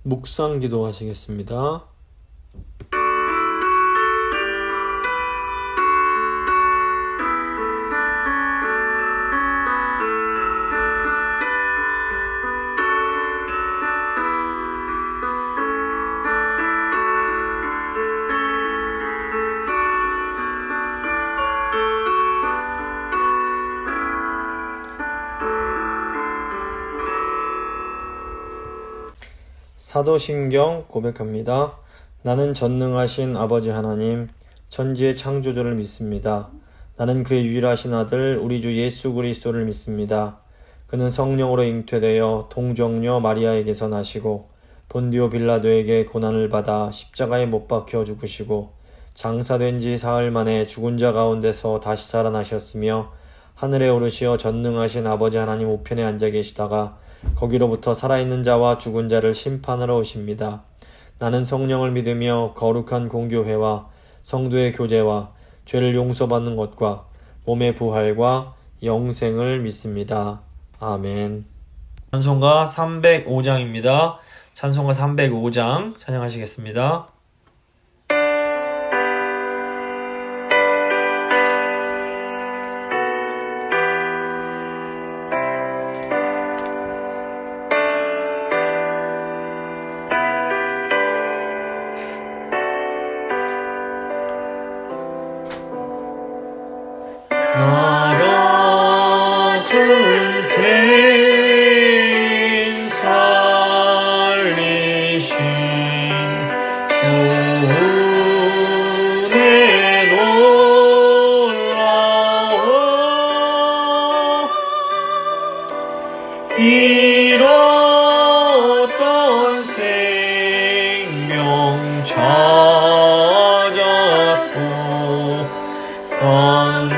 묵상 기도하시겠습니다. 사도신경 고백합니다. 나는 전능하신 아버지 하나님, 천지의 창조주를 믿습니다. 나는 그의 유일하신 아들 우리 주 예수 그리스도를 믿습니다. 그는 성령으로 잉태되어 동정녀 마리아에게서 나시고 본디오 빌라도에게 고난을 받아 십자가에 못 박혀 죽으시고 장사된 지 사흘 만에 죽은 자 가운데서 다시 살아나셨으며 하늘에 오르시어 전능하신 아버지 하나님 우편에 앉아 계시다가 거기로부터 살아있는 자와 죽은 자를 심판하러 오십니다. 나는 성령을 믿으며 거룩한 공교회와 성도의 교제와 죄를 용서받는 것과 몸의 부활과 영생을 믿습니다. 아멘. 찬송가 305장입니다. 찬송가 305장 찬양하시겠습니다. 나 같은 죄인 살리신 주의 놀라워 잃었던 생명 찾았고 광명을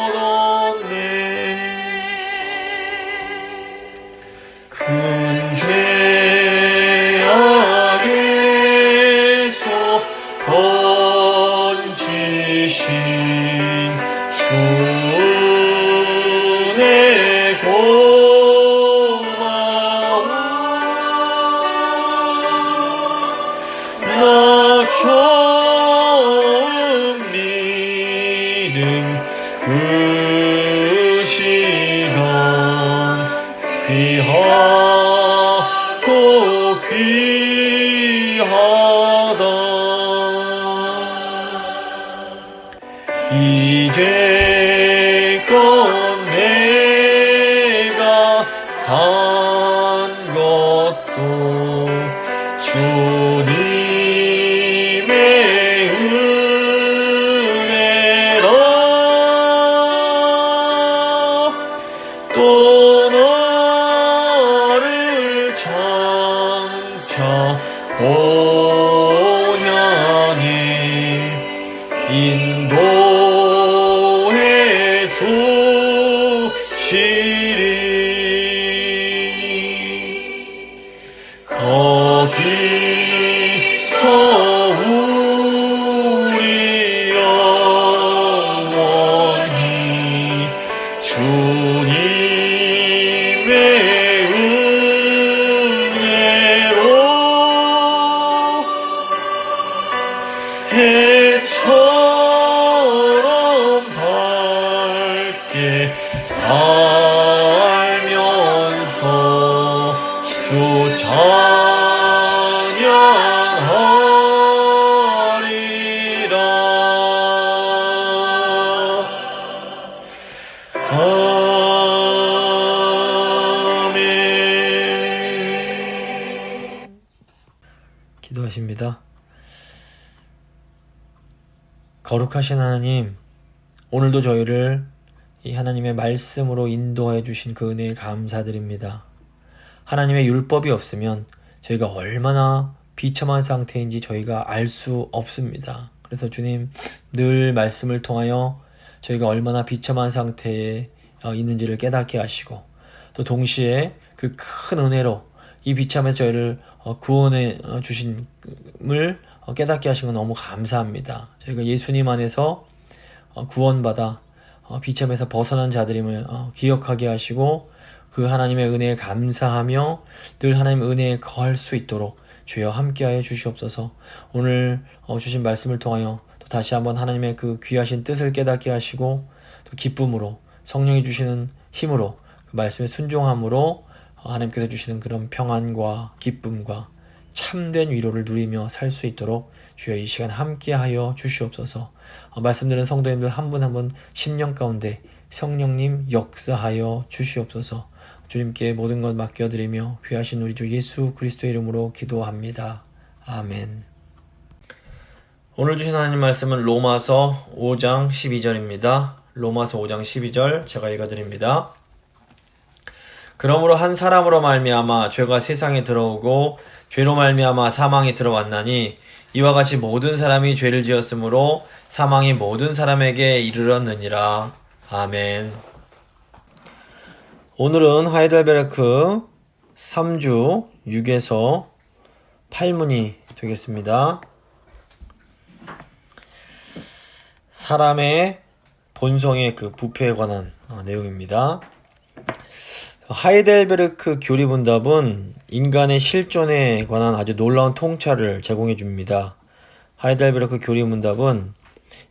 얻었네. 큰 죄악에서 건지신 주의 고마워. 나 처음 믿은 그 시간 귀하고 귀하다. 이제껏 내가 산 것도 주님의 은혜라. 또 너를 장차 본향에 인도해 주시리. 거기서 우리 영원히 주님의 은혜로 해처럼 밝게 살면서 주 찬양하리라. 아멘. 기도하십니다. 거룩하신 하나님, 오늘도 저희를 이 하나님의 말씀으로 인도해 주신 그 은혜에 감사드립니다. 하나님의 율법이 없으면 저희가 얼마나 비참한 상태인지 저희가 알 수 없습니다. 그래서 주님, 늘 말씀을 통하여 저희가 얼마나 비참한 상태에 있는지를 깨닫게 하시고, 또 동시에 그 큰 은혜로 이 비참에서 저희를 구원해 주신을 깨닫게 하신 건 너무 감사합니다. 저희가 예수님 안에서 구원받아 비참에서 벗어난 자들임을 기억하게 하시고, 그 하나님의 은혜에 감사하며 늘 하나님의 은혜에 거할 수 있도록 주여 함께하여 주시옵소서. 오늘 주신 말씀을 통하여 또 다시 한번 하나님의 그 귀하신 뜻을 깨닫게 하시고 또 기쁨으로 성령이 주시는 힘으로 그 말씀에 순종함으로 하나님께서 주시는 그런 평안과 기쁨과 참된 위로를 누리며 살 수 있도록 주여 이 시간 함께하여 주시옵소서. 말씀드린 성도님들 한 분 한 분 심령 가운데 성령님 역사하여 주시옵소서. 주님께 모든 것 맡겨드리며 귀하신 우리 주 예수 그리스도의 이름으로 기도합니다. 아멘. 오늘 주신 하나님 말씀은 로마서 5장 12절입니다. 로마서 5장 12절 제가 읽어드립니다. 그러므로 한 사람으로 말미암아 죄가 세상에 들어오고 죄로 말미암아 사망이 들어왔나니 이와 같이 모든 사람이 죄를 지었으므로 사망이 모든 사람에게 이르렀느니라. 아멘. 오늘은 하이델베르크 3주 6에서 8문이 되겠습니다. 사람의 본성의 그 부패에 관한 내용입니다. 하이델베르크 교리문답은 인간의 실존에 관한 아주 놀라운 통찰을 제공해 줍니다. 하이델베르크 교리문답은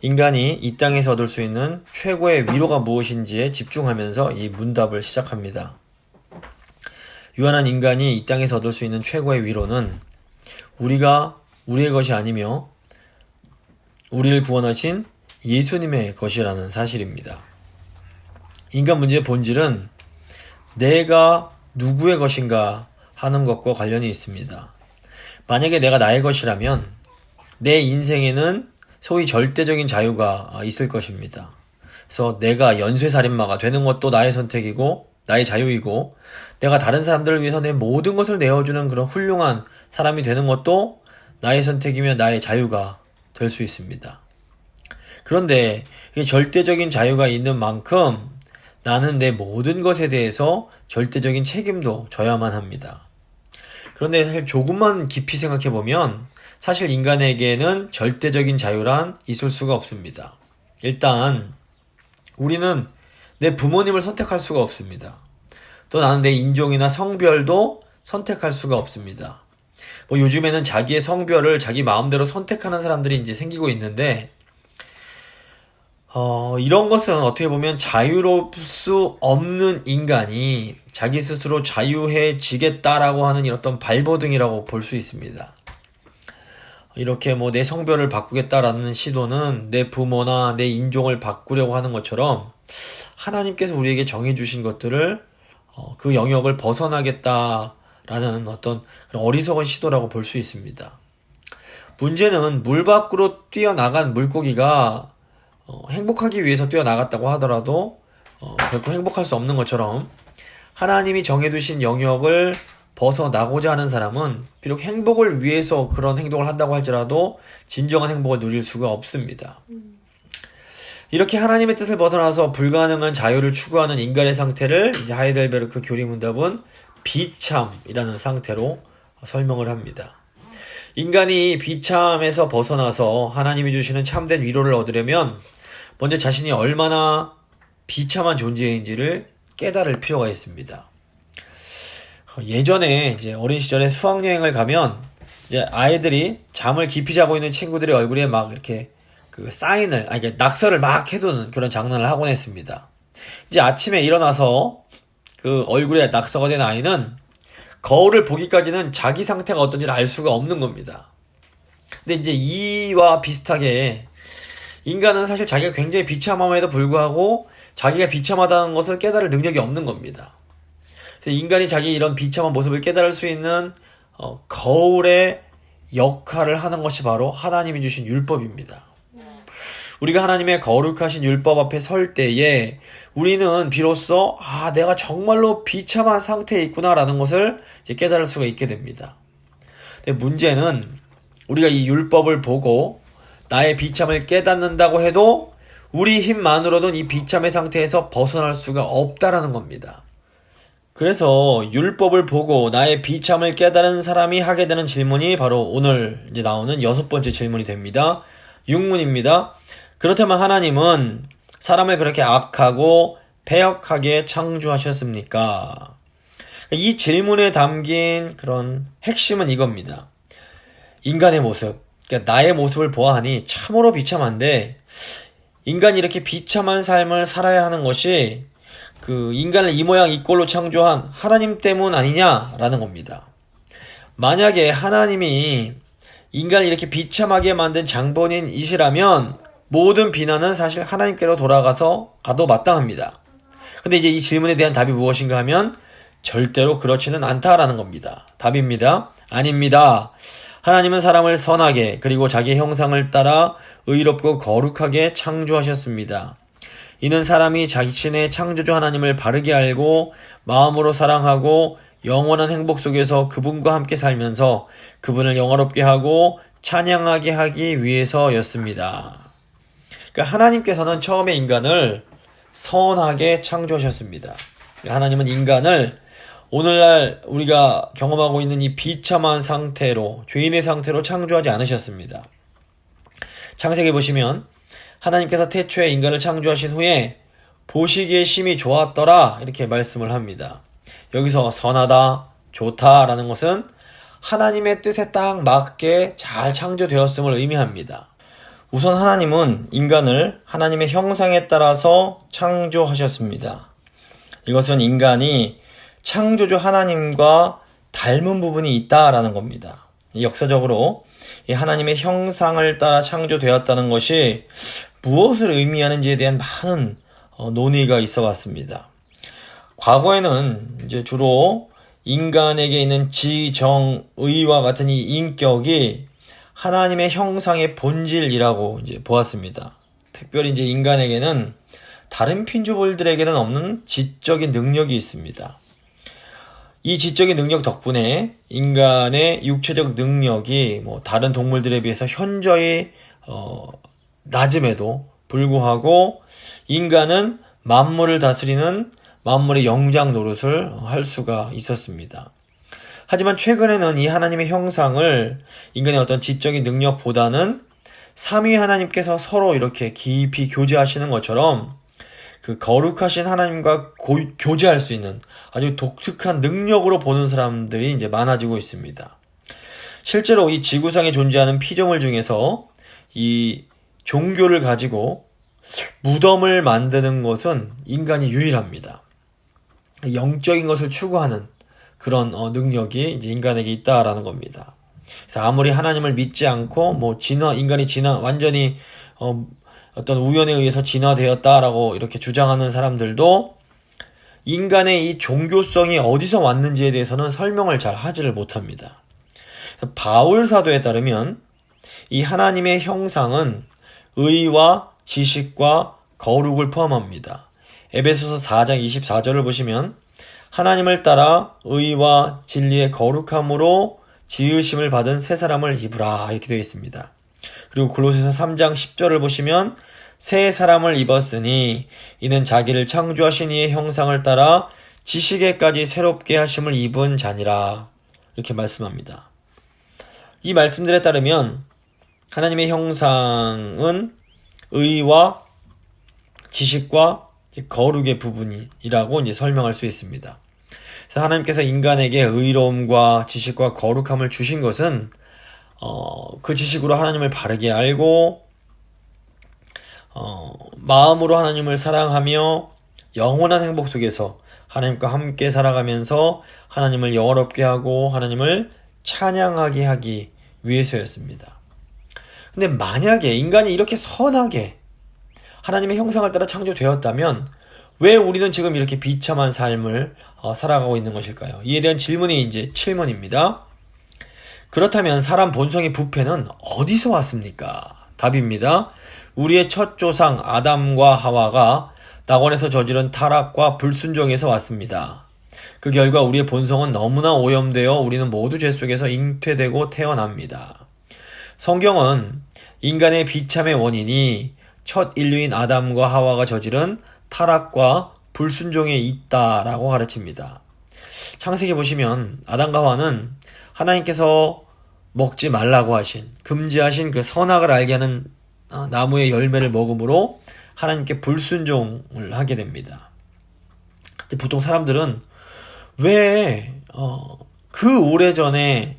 인간이 이 땅에서 얻을 수 있는 최고의 위로가 무엇인지에 집중하면서 이 문답을 시작합니다. 유한한 인간이 이 땅에서 얻을 수 있는 최고의 위로는 우리가 우리의 것이 아니며 우리를 구원하신 예수님의 것이라는 사실입니다. 인간 문제의 본질은 내가 누구의 것인가 하는 것과 관련이 있습니다. 만약에 내가 나의 것이라면 내 인생에는 소위 절대적인 자유가 있을 것입니다. 그래서 내가 연쇄살인마가 되는 것도 나의 선택이고 나의 자유이고 내가 다른 사람들을 위해서 내 모든 것을 내어주는 그런 훌륭한 사람이 되는 것도 나의 선택이며 나의 자유가 될 수 있습니다. 그런데 이 절대적인 자유가 있는 만큼 나는 내 모든 것에 대해서 절대적인 책임도 져야만 합니다. 그런데 사실 조금만 깊이 생각해보면 사실 인간에게는 절대적인 자유란 있을 수가 없습니다. 일단 우리는 내 부모님을 선택할 수가 없습니다. 또 나는 내 인종이나 성별도 선택할 수가 없습니다. 요즘에는 자기의 성별을 자기 마음대로 선택하는 사람들이 이제 생기고 있는데 이런 것은 어떻게 보면 자유로울 수 없는 인간이 자기 스스로 자유해지겠다라고 하는 이런 어떤 발버둥이라고 볼 수 있습니다. 이렇게 내 성별을 바꾸겠다라는 시도는 내 부모나 내 인종을 바꾸려고 하는 것처럼 하나님께서 우리에게 정해주신 것들을 그 영역을 벗어나겠다라는 어떤 그런 어리석은 시도라고 볼 수 있습니다. 문제는 물 밖으로 뛰어나간 물고기가 행복하기 위해서 뛰어나갔다고 하더라도 결코 행복할 수 없는 것처럼 하나님이 정해두신 영역을 벗어나고자 하는 사람은 비록 행복을 위해서 그런 행동을 한다고 할지라도 진정한 행복을 누릴 수가 없습니다. 이렇게 하나님의 뜻을 벗어나서 불가능한 자유를 추구하는 인간의 상태를 이제 하이델베르크 교리문답은 비참이라는 상태로 설명을 합니다. 인간이 비참에서 벗어나서 하나님이 주시는 참된 위로를 얻으려면 먼저 자신이 얼마나 비참한 존재인지를 깨달을 필요가 있습니다. 예전에 이제 어린 시절에 수학여행을 가면 이제 아이들이 잠을 깊이 자고 있는 친구들의 얼굴에 막 이렇게 그 사인을, 이게 낙서를 막 해두는 그런 장난을 하곤 했습니다. 이제 아침에 일어나서 그 얼굴에 낙서가 된 아이는 거울을 보기까지는 자기 상태가 어떤지를 알 수가 없는 겁니다. 근데 이제 이와 비슷하게 인간은 사실 자기가 굉장히 비참함에도 불구하고 자기가 비참하다는 것을 깨달을 능력이 없는 겁니다. 그래서 인간이 자기 이런 비참한 모습을 깨달을 수 있는 거울의 역할을 하는 것이 바로 하나님이 주신 율법입니다. 우리가 하나님의 거룩하신 율법 앞에 설 때에 우리는 비로소 내가 정말로 비참한 상태에 있구나라는 것을 이제 깨달을 수가 있게 됩니다. 근데 문제는 우리가 이 율법을 보고 나의 비참을 깨닫는다고 해도 우리 힘만으로는 이 비참의 상태에서 벗어날 수가 없다라는 겁니다. 그래서 율법을 보고 나의 비참을 깨달은 사람이 하게 되는 질문이 바로 오늘 이제 나오는 6번째 질문이 됩니다. 6문입니다. 그렇다면 하나님은 사람을 그렇게 악하고 패역하게 창조하셨습니까? 이 질문에 담긴 그런 핵심은 이겁니다. 인간의 모습, 그러니까 나의 모습을 보아하니 참으로 비참한데 인간이 이렇게 비참한 삶을 살아야 하는 것이 그 인간을 이 모양 이 꼴로 창조한 하나님 때문 아니냐라는 겁니다. 만약에 하나님이 인간을 이렇게 비참하게 만든 장본인이시라면 모든 비난은 사실 하나님께로 돌아가서 가도 마땅합니다. 근데 이제 이 질문에 대한 답이 무엇인가 하면 절대로 그렇지는 않다라는 겁니다. 답입니다. 아닙니다. 하나님은 사람을 선하게 그리고 자기 형상을 따라 의롭고 거룩하게 창조하셨습니다. 이는 사람이 자신의 창조주 하나님을 바르게 알고 마음으로 사랑하고 영원한 행복 속에서 그분과 함께 살면서 그분을 영화롭게 하고 찬양하게 하기 위해서였습니다. 그러니까 하나님께서는 처음에 인간을 선하게 창조하셨습니다. 하나님은 인간을 오늘날 우리가 경험하고 있는 이 비참한 상태로, 죄인의 상태로 창조하지 않으셨습니다. 창세기 보시면 하나님께서 태초에 인간을 창조하신 후에 보시기에 심히 좋았더라 이렇게 말씀을 합니다. 여기서 선하다, 좋다라는 것은 하나님의 뜻에 딱 맞게 잘 창조되었음을 의미합니다. 우선 하나님은 인간을 하나님의 형상에 따라서 창조하셨습니다. 이것은 인간이 창조주 하나님과 닮은 부분이 있다라는 겁니다. 역사적으로 이 하나님의 형상을 따라 창조되었다는 것이 무엇을 의미하는지에 대한 많은 논의가 있어 왔습니다. 과거에는 이제 주로 인간에게 있는 지, 정, 의와 같은 이 인격이 하나님의 형상의 본질이라고 이제 보았습니다. 특별히 이제 인간에게는 다른 핀주볼들에게는 없는 지적인 능력이 있습니다. 이 지적인 능력 덕분에 인간의 육체적 능력이 다른 동물들에 비해서 현저히 낮음에도 불구하고 인간은 만물을 다스리는 만물의 영장 노릇을 할 수가 있었습니다. 하지만 최근에는 이 하나님의 형상을 인간의 어떤 지적인 능력보다는 삼위 하나님께서 서로 이렇게 깊이 교제하시는 것처럼 그 거룩하신 하나님과 교제할 수 있는 아주 독특한 능력으로 보는 사람들이 이제 많아지고 있습니다. 실제로 이 지구상에 존재하는 피조물 중에서 이 종교를 가지고 무덤을 만드는 것은 인간이 유일합니다. 영적인 것을 추구하는 그런 능력이 이제 인간에게 있다라는 겁니다. 그래서 아무리 하나님을 믿지 않고 인간이 완전히 어떤 우연에 의해서 진화되었다라고 이렇게 주장하는 사람들도 인간의 이 종교성이 어디서 왔는지에 대해서는 설명을 잘 하지를 못합니다. 바울 사도에 따르면 이 하나님의 형상은 의와 지식과 거룩을 포함합니다. 에베소서 4장 24절을 보시면 하나님을 따라 의와 진리의 거룩함으로 지으심을 받은 새 사람을 입으라 이렇게 되어 있습니다. 그리고 골로새서 3장 10절을 보시면 새 사람을 입었으니 이는 자기를 창조하신 이의 형상을 따라 지식에까지 새롭게 하심을 입은 자니라 이렇게 말씀합니다. 이 말씀들에 따르면 하나님의 형상은 의와 지식과 거룩의 부분이라고 이제 설명할 수 있습니다. 그래서 하나님께서 인간에게 의로움과 지식과 거룩함을 주신 것은 그 지식으로 하나님을 바르게 알고 마음으로 하나님을 사랑하며 영원한 행복 속에서 하나님과 함께 살아가면서 하나님을 영화롭게 하고 하나님을 찬양하게 하기 위해서였습니다. 근데 만약에 인간이 이렇게 선하게 하나님의 형상을 따라 창조되었다면 왜 우리는 지금 이렇게 비참한 삶을 살아가고 있는 것일까요? 이에 대한 질문이 이제 7문입니다. 그렇다면 사람 본성의 부패는 어디서 왔습니까? 답입니다. 우리의 첫 조상 아담과 하와가 낙원에서 저지른 타락과 불순종에서 왔습니다. 그 결과 우리의 본성은 너무나 오염되어 우리는 모두 죄 속에서 잉태되고 태어납니다. 성경은 인간의 비참의 원인이 첫 인류인 아담과 하와가 저지른 타락과 불순종에 있다라고 가르칩니다. 창세기 보시면 아담과 하와는 하나님께서 먹지 말라고 하신, 금지하신 그 선악을 알게 하는 나무의 열매를 먹음으로 하나님께 불순종을 하게 됩니다. 근데 보통 사람들은 왜 그 오래전에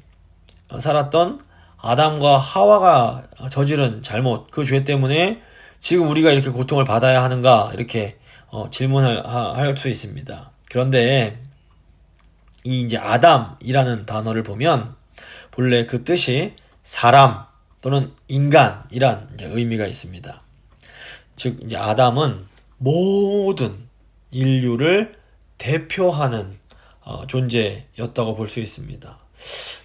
살았던 아담과 하와가 저지른 잘못, 그 죄 때문에 지금 우리가 이렇게 고통을 받아야 하는가, 이렇게 질문할 수 있습니다. 그런데 이 이제 아담이라는 단어를 보면 본래 그 뜻이 사람 또는 인간이란 이제 의미가 있습니다. 즉 이제 아담은 모든 인류를 대표하는 존재였다고 볼 수 있습니다.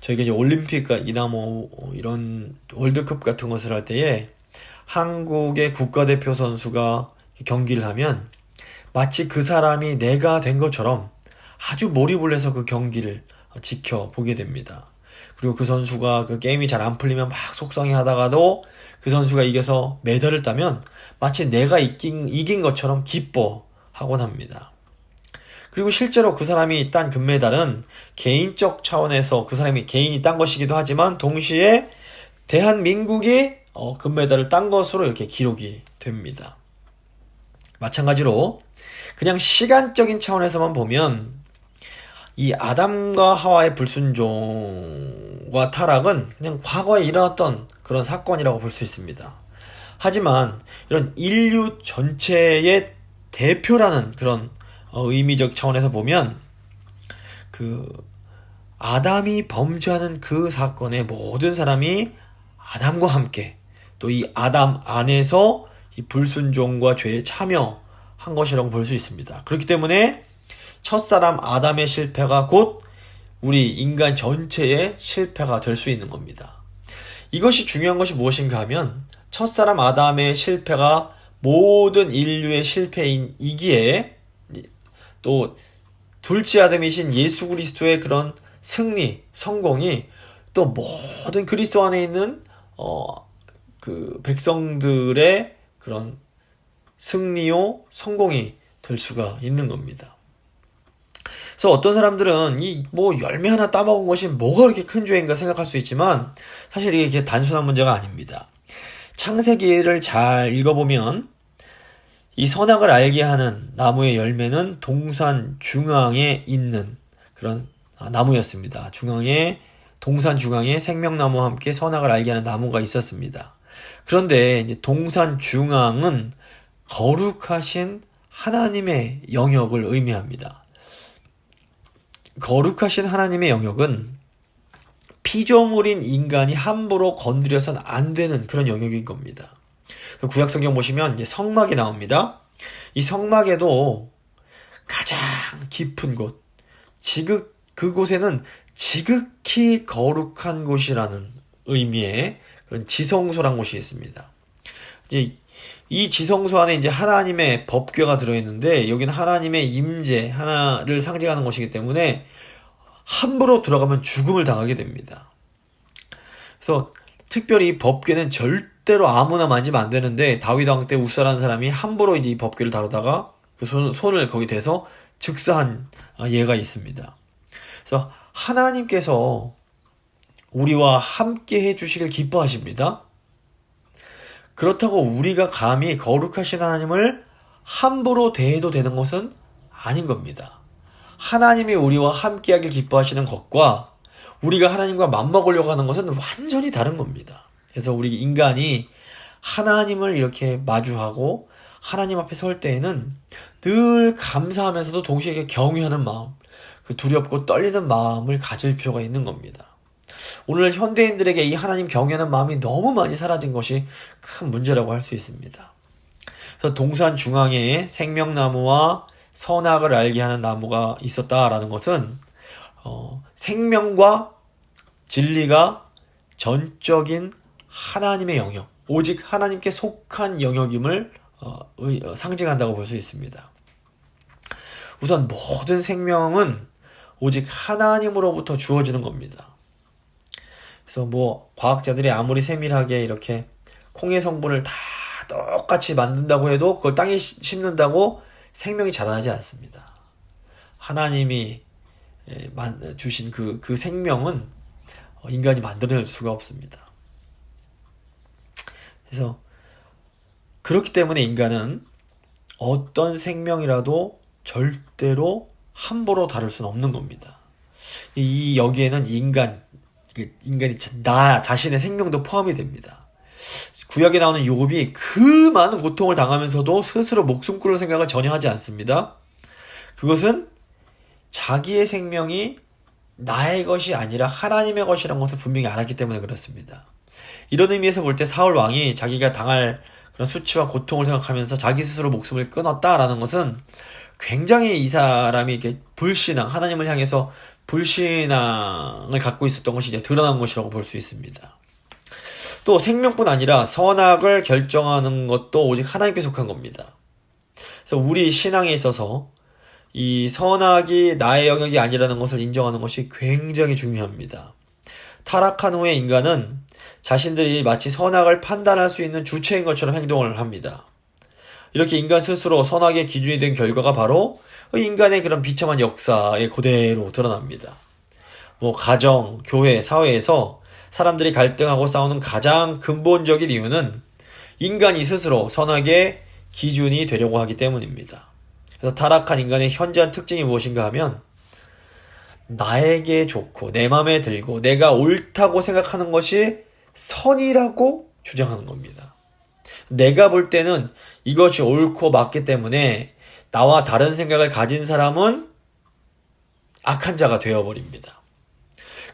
저희가 이제 올림픽이나 뭐 이런 월드컵 같은 것을 할 때에 한국의 국가대표 선수가 경기를 하면 마치 그 사람이 내가 된 것처럼 아주 몰입을 해서 그 경기를 지켜보게 됩니다. 그리고 그 선수가 그 게임이 잘 안 풀리면 막 속상해 하다가도 그 선수가 이겨서 메달을 따면 마치 내가 이긴 것처럼 기뻐하곤 합니다. 그리고 실제로 그 사람이 딴 금메달은 개인적 차원에서 그 사람이 개인이 딴 것이기도 하지만 동시에 대한민국이 금메달을 딴 것으로 이렇게 기록이 됩니다. 마찬가지로 그냥 시간적인 차원에서만 보면 이 아담과 하와의 불순종과 타락은 그냥 과거에 일어났던 그런 사건이라고 볼 수 있습니다. 하지만 이런 인류 전체의 대표라는 그런 의미적 차원에서 보면 그 아담이 범죄하는 그 사건의 모든 사람이 아담과 함께 또 이 아담 안에서 이 불순종과 죄에 참여한 것이라고 볼 수 있습니다. 그렇기 때문에 첫사람 아담의 실패가 곧 우리 인간 전체의 실패가 될 수 있는 겁니다. 이것이 중요한 것이 무엇인가 하면 첫사람 아담의 실패가 모든 인류의 실패이기에 또 둘째 아담이신 예수 그리스도의 그런 승리, 성공이 또 모든 그리스도 안에 있는 그 백성들의 그런 승리요, 성공이 될 수가 있는 겁니다. 그래서 어떤 사람들은 이 뭐 열매 하나 따먹은 것이 뭐가 그렇게 큰 죄인가 생각할 수 있지만 사실 이게 단순한 문제가 아닙니다. 창세기를 잘 읽어보면 이 선악을 알게 하는 나무의 열매는 동산 중앙에 있는 그런 나무였습니다. 동산 중앙에 생명나무와 함께 선악을 알게 하는 나무가 있었습니다. 그런데 이제 동산 중앙은 거룩하신 하나님의 영역을 의미합니다. 거룩하신 하나님의 영역은 피조물인 인간이 함부로 건드려서는 안 되는 그런 영역인 겁니다. 구약성경 보시면 이제 성막이 나옵니다. 이 성막에도 가장 깊은 곳, 그곳에는 지극히 거룩한 곳이라는 의미의 그런 지성소란 곳이 있습니다. 이제 이 지성소 안에 이제 하나님의 법궤가 들어있는데 여기는 하나님의 임재 하나를 상징하는 것이기 때문에 함부로 들어가면 죽음을 당하게 됩니다. 그래서 특별히 이 법궤는 절대로 아무나 만지면 안 되는데 다윗 왕 때 우사라는 사람이 함부로 이제 이 법궤를 다루다가 그 손을 거기 대서 즉사한 예가 있습니다. 그래서 하나님께서 우리와 함께 해주시길 기뻐하십니다. 그렇다고 우리가 감히 거룩하신 하나님을 함부로 대해도 되는 것은 아닌 겁니다. 하나님이 우리와 함께 하길 기뻐하시는 것과 우리가 하나님과 맞먹으려고 하는 것은 완전히 다른 겁니다. 그래서 우리 인간이 하나님을 이렇게 마주하고 하나님 앞에 설 때에는 늘 감사하면서도 동시에 경외하는 마음, 그 두렵고 떨리는 마음을 가질 필요가 있는 겁니다. 오늘 현대인들에게 이 하나님 경외하는 마음이 너무 많이 사라진 것이 큰 문제라고 할 수 있습니다. 그래서 동산 중앙에 생명나무와 선악을 알게 하는 나무가 있었다라는 것은 생명과 진리가 전적인 하나님의 영역, 오직 하나님께 속한 영역임을 상징한다고 볼 수 있습니다. 우선 모든 생명은 오직 하나님으로부터 주어지는 겁니다. 그래서 뭐 과학자들이 아무리 세밀하게 이렇게 콩의 성분을 다 똑같이 만든다고 해도 그걸 땅에 심는다고 생명이 자라나지 않습니다. 하나님이 주신 그 생명은 인간이 만들어낼 수가 없습니다. 그래서 그렇기 때문에 인간은 어떤 생명이라도 절대로 함부로 다룰 수는 없는 겁니다. 여기에는 인간이 나 자신의 생명도 포함이 됩니다. 구약에 나오는 욥이 그 많은 고통을 당하면서도 스스로 목숨 끊을 생각을 전혀 하지 않습니다. 그것은 자기의 생명이 나의 것이 아니라 하나님의 것이라는 것을 분명히 알았기 때문에 그렇습니다. 이런 의미에서 볼 때 사울 왕이 자기가 당할 그런 수치와 고통을 생각하면서 자기 스스로 목숨을 끊었다라는 것은 굉장히 이 사람이 이렇게 하나님을 향해서 불신앙을 갖고 있었던 것이 이제 드러난 것이라고 볼 수 있습니다. 또 생명뿐 아니라 선악을 결정하는 것도 오직 하나님께 속한 겁니다. 그래서 우리 신앙에 있어서 이 선악이 나의 영역이 아니라는 것을 인정하는 것이 굉장히 중요합니다. 타락한 후에 인간은 자신들이 마치 선악을 판단할 수 있는 주체인 것처럼 행동을 합니다. 이렇게 인간 스스로 선악의 기준이 된 결과가 바로 인간의 그런 비참한 역사에 그대로 드러납니다. 가정, 교회, 사회에서 사람들이 갈등하고 싸우는 가장 근본적인 이유는 인간이 스스로 선악의 기준이 되려고 하기 때문입니다. 그래서 타락한 인간의 현저한 특징이 무엇인가 하면 나에게 좋고 내 마음에 들고 내가 옳다고 생각하는 것이 선이라고 주장하는 겁니다. 내가 볼 때는 이것이 옳고 맞기 때문에 나와 다른 생각을 가진 사람은 악한 자가 되어버립니다.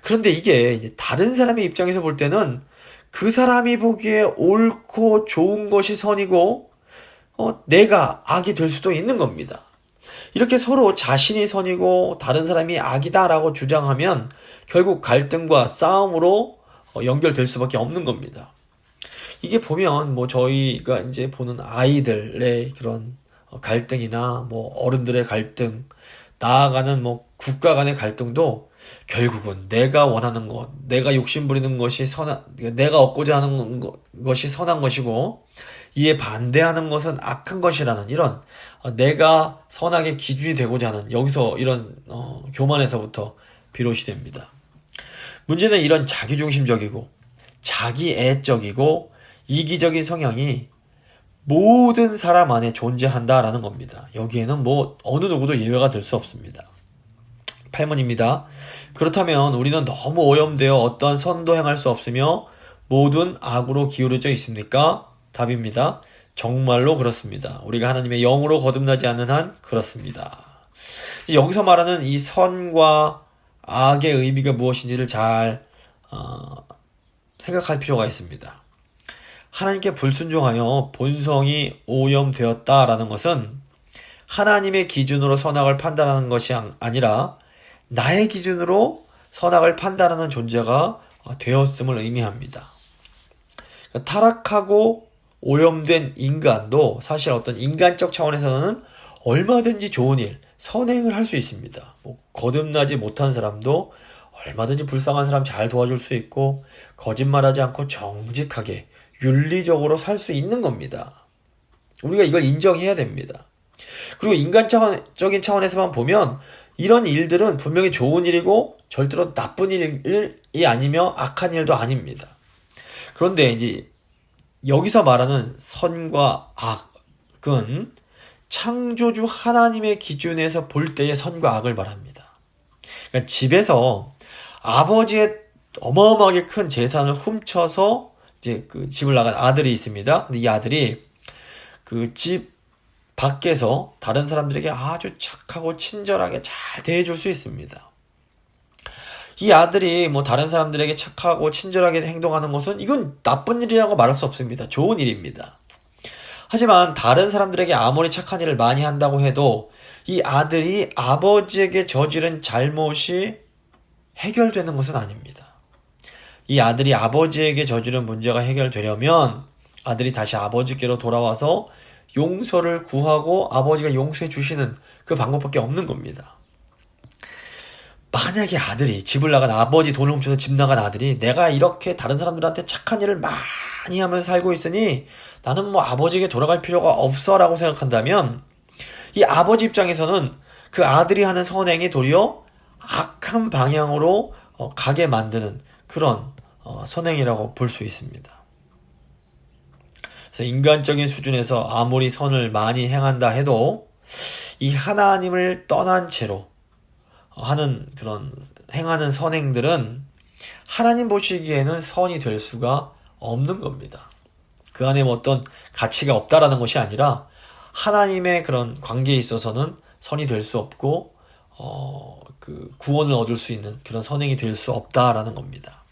그런데 이게 이제 다른 사람의 입장에서 볼 때는 그 사람이 보기에 옳고 좋은 것이 선이고 내가 악이 될 수도 있는 겁니다. 이렇게 서로 자신이 선이고 다른 사람이 악이다라고 주장하면 결국 갈등과 싸움으로 연결될 수밖에 없는 겁니다. 이게 보면 저희가 이제 보는 아이들의 그런 갈등이나 어른들의 갈등, 나아가는 국가 간의 갈등도 결국은 내가 원하는 것, 내가 욕심부리는 것이 내가 얻고자 하는 것이 선한 것이고 이에 반대하는 것은 악한 것이라는 이런 내가 선악의 기준이 되고자 하는 여기서 이런 교만에서부터 비롯이 됩니다. 문제는 이런 자기중심적이고 자기애적이고 이기적인 성향이 모든 사람 안에 존재한다라는 겁니다. 여기에는 어느 누구도 예외가 될 수 없습니다. 8문입니다. 그렇다면 우리는 너무 오염되어 어떠한 선도 행할 수 없으며 모든 악으로 기울어져 있습니까? 답입니다. 정말로 그렇습니다. 우리가 하나님의 영으로 거듭나지 않는 한 그렇습니다. 여기서 말하는 이 선과 악의 의미가 무엇인지를 잘 생각할 필요가 있습니다. 하나님께 불순종하여 본성이 오염되었다라는 것은 하나님의 기준으로 선악을 판단하는 것이 아니라 나의 기준으로 선악을 판단하는 존재가 되었음을 의미합니다. 타락하고 오염된 인간도 사실 어떤 인간적 차원에서는 얼마든지 좋은 일, 선행을 할 수 있습니다. 거듭나지 못한 사람도 얼마든지 불쌍한 사람 잘 도와줄 수 있고 거짓말하지 않고 정직하게 윤리적으로 살 수 있는 겁니다. 우리가 이걸 인정해야 됩니다. 그리고 인간적인 차원에서만 보면 이런 일들은 분명히 좋은 일이고 절대로 나쁜 일이 아니며 악한 일도 아닙니다. 그런데 이제 여기서 말하는 선과 악은 창조주 하나님의 기준에서 볼 때의 선과 악을 말합니다. 그러니까 집에서 아버지의 어마어마하게 큰 재산을 훔쳐서 이제 그 집을 나간 아들이 있습니다. 근데 이 아들이 그 집 밖에서 다른 사람들에게 아주 착하고 친절하게 잘 대해줄 수 있습니다. 이 아들이 다른 사람들에게 착하고 친절하게 행동하는 것은 이건 나쁜 일이라고 말할 수 없습니다. 좋은 일입니다. 하지만 다른 사람들에게 아무리 착한 일을 많이 한다고 해도 이 아들이 아버지에게 저지른 잘못이 해결되는 것은 아닙니다. 이 아들이 아버지에게 저지른 문제가 해결되려면 아들이 다시 아버지께로 돌아와서 용서를 구하고 아버지가 용서해 주시는 그 방법밖에 없는 겁니다. 만약에 아들이 집을 나간 아버지 돈을 훔쳐서 집 나간 아들이 내가 이렇게 다른 사람들한테 착한 일을 많이 하면서 살고 있으니 나는 아버지에게 돌아갈 필요가 없어 라고 생각한다면 이 아버지 입장에서는 그 아들이 하는 선행이 도리어 악한 방향으로 가게 만드는 그런 선행이라고 볼 수 있습니다. 그래서 인간적인 수준에서 아무리 선을 많이 행한다 해도 이 하나님을 떠난 채로 하는 그런 행하는 선행들은 하나님 보시기에는 선이 될 수가 없는 겁니다. 그 안에 뭐 어떤 가치가 없다라는 것이 아니라 하나님의 그런 관계에 있어서는 선이 될 수 없고 그 구원을 얻을 수 있는 그런 선행이 될 수 없다라는 겁니다.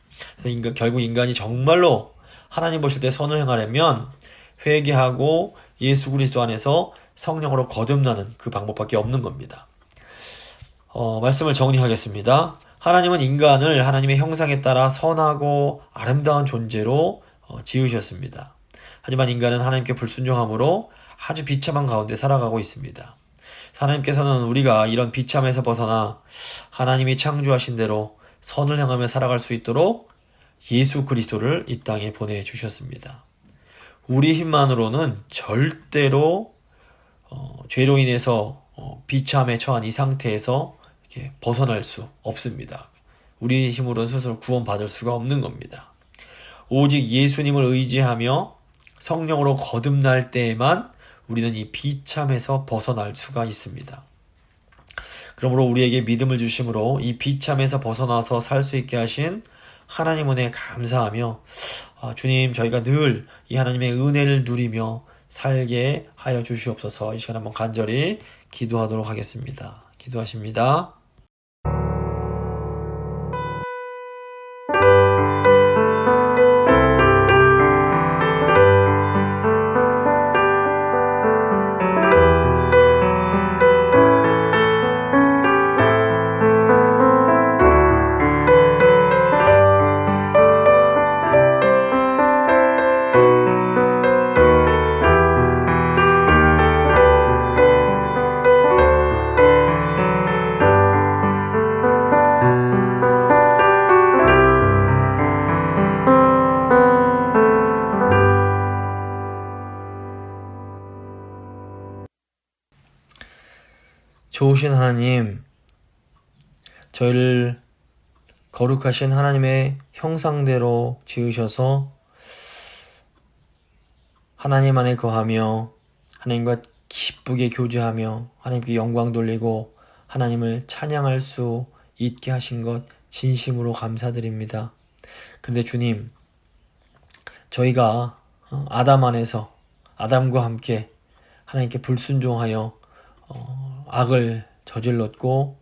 그래서 결국 인간이 정말로 하나님 보실 때 선을 행하려면 회개하고 예수 그리스도 안에서 성령으로 거듭나는 그 방법밖에 없는 겁니다. 말씀을 정리하겠습니다. 하나님은 인간을 하나님의 형상에 따라 선하고 아름다운 존재로 지으셨습니다. 하지만 인간은 하나님께 불순종함으로 아주 비참한 가운데 살아가고 있습니다. 하나님께서는 우리가 이런 비참에서 벗어나 하나님이 창조하신 대로 선을 향하며 살아갈 수 있도록 예수 그리스도를 이 땅에 보내주셨습니다. 우리 힘만으로는 절대로 죄로 인해서 비참에 처한 이 상태에서 이렇게 벗어날 수 없습니다. 우리 힘으로는 스스로 구원받을 수가 없는 겁니다. 오직 예수님을 의지하며 성령으로 거듭날 때에만 우리는 이 비참에서 벗어날 수가 있습니다. 그러므로 우리에게 믿음을 주심으로 이 비참에서 벗어나서 살 수 있게 하신 하나님 은혜에 감사하며 주님, 저희가 늘 이 하나님의 은혜를 누리며 살게 하여 주시옵소서. 이 시간 한번 간절히 기도하도록 하겠습니다. 기도하십니다. 좋으신 하나님, 저희를 거룩하신 하나님의 형상대로 지으셔서 하나님 안에 거하며 하나님과 기쁘게 교제하며 하나님께 영광 돌리고 하나님을 찬양할 수 있게 하신 것 진심으로 감사드립니다. 그런데 주님, 저희가 아담 안에서 아담과 함께 하나님께 불순종하여 악을 저질렀고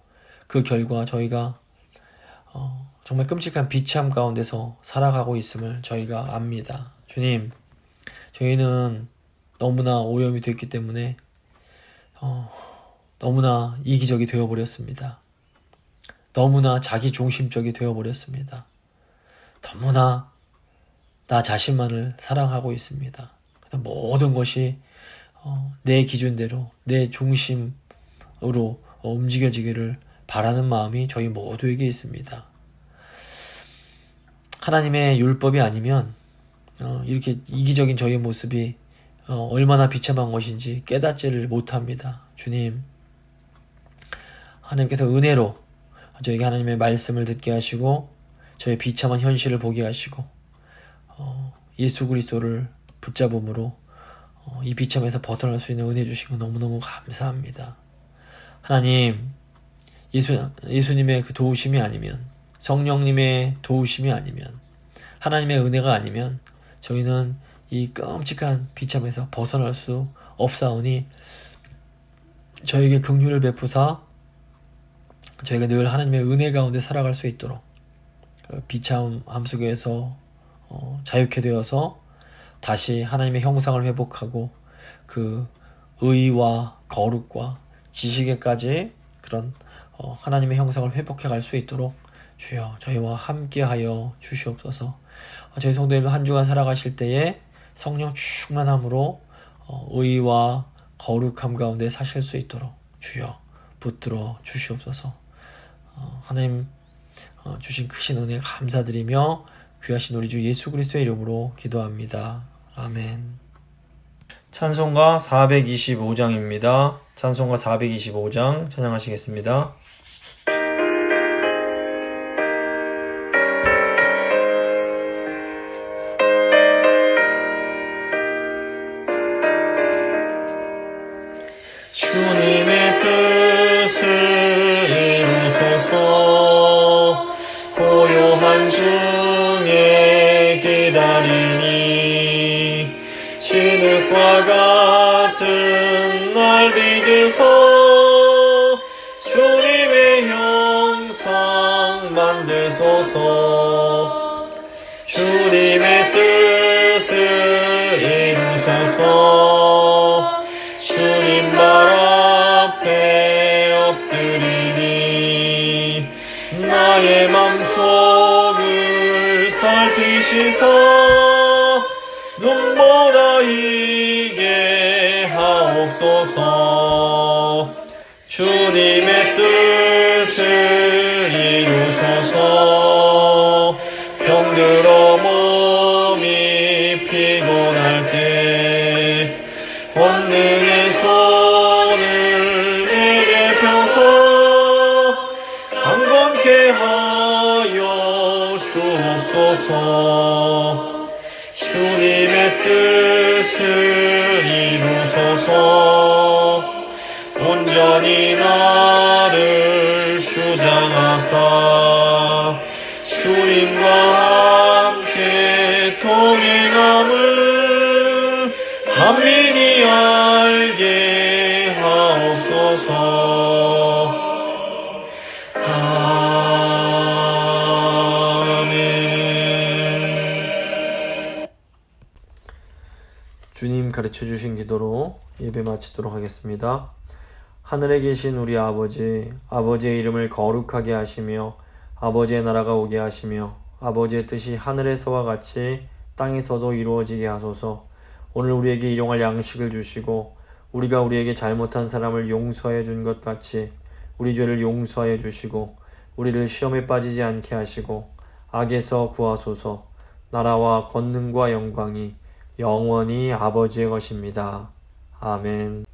그 결과 저희가 정말 끔찍한 비참 가운데서 살아가고 있음을 저희가 압니다. 주님, 저희는 너무나 오염이 됐기 때문에 너무나 이기적이 되어버렸습니다. 너무나 자기중심적이 되어버렸습니다. 너무나 나 자신만을 사랑하고 있습니다. 모든 것이 내 기준대로 내 중심으로 움직여지기를 바라는 마음이 저희 모두에게 있습니다. 하나님의 율법이 아니면 이렇게 이기적인 저희의 모습이 얼마나 비참한 것인지 깨닫지를 못합니다. 주님, 하나님께서 은혜로 저에게 하나님의 말씀을 듣게 하시고 저의 비참한 현실을 보게 하시고 예수 그리스도를 붙잡음으로 이 비참에서 벗어날 수 있는 은혜 주신 거 너무너무 감사합니다. 하나님, 예수님의 그 도우심이 아니면, 성령님의 도우심이 아니면, 하나님의 은혜가 아니면 저희는 이 끔찍한 비참에서 벗어날 수 없사오니 저에게 긍휼을 베푸사 저희가 늘 하나님의 은혜 가운데 살아갈 수 있도록 비참함 속에서 자유케 되어서 다시 하나님의 형상을 회복하고 그 의와 거룩과 지식에까지 그런 하나님의 형상을 회복해 갈 수 있도록 주여 저희와 함께하여 주시옵소서. 저희 성도님들 한 주간 살아가실 때에 성령 충만함으로 의와 거룩함 가운데 사실 수 있도록 주여 붙들어 주시옵소서. 하나님 주신 크신 은혜 감사드리며 귀하신 우리 주 예수 그리스도의 이름으로 기도합니다. 아멘. 찬송가 425장입니다. 찬송가 425장 찬양하시겠습니다. 주님의 중에 기다리니 진흙과 같은 날 빚으소 주님의 형상 만드소서 주님의 뜻을 이루소서 주님 발 앞에 엎드리니 나의 맘속을 살피시사 눈보다 이게 하옵소서 주님의 뜻을 이루소서 병들어 몸이 피곤할 때 권능의 손을 내게 펴서 강건케 하여 주옵소서 주님의 뜻을 이루소서 온전히 나를 주장하사 주님과 함께 동행함을 만민이 알게 하옵소서. 아멘. 주님 가르쳐 주신 기도로 예배 마치도록 하겠습니다. 하늘에 계신 우리 아버지, 아버지의 이름을 거룩하게 하시며 아버지의 나라가 오게 하시며 아버지의 뜻이 하늘에서와 같이 땅에서도 이루어지게 하소서. 오늘 우리에게 일용할 양식을 주시고 우리가 우리에게 잘못한 사람을 용서해 준 것 같이 우리 죄를 용서해 주시고 우리를 시험에 빠지지 않게 하시고 악에서 구하소서. 나라와 권능과 영광이 영원히 아버지의 것입니다. 아멘.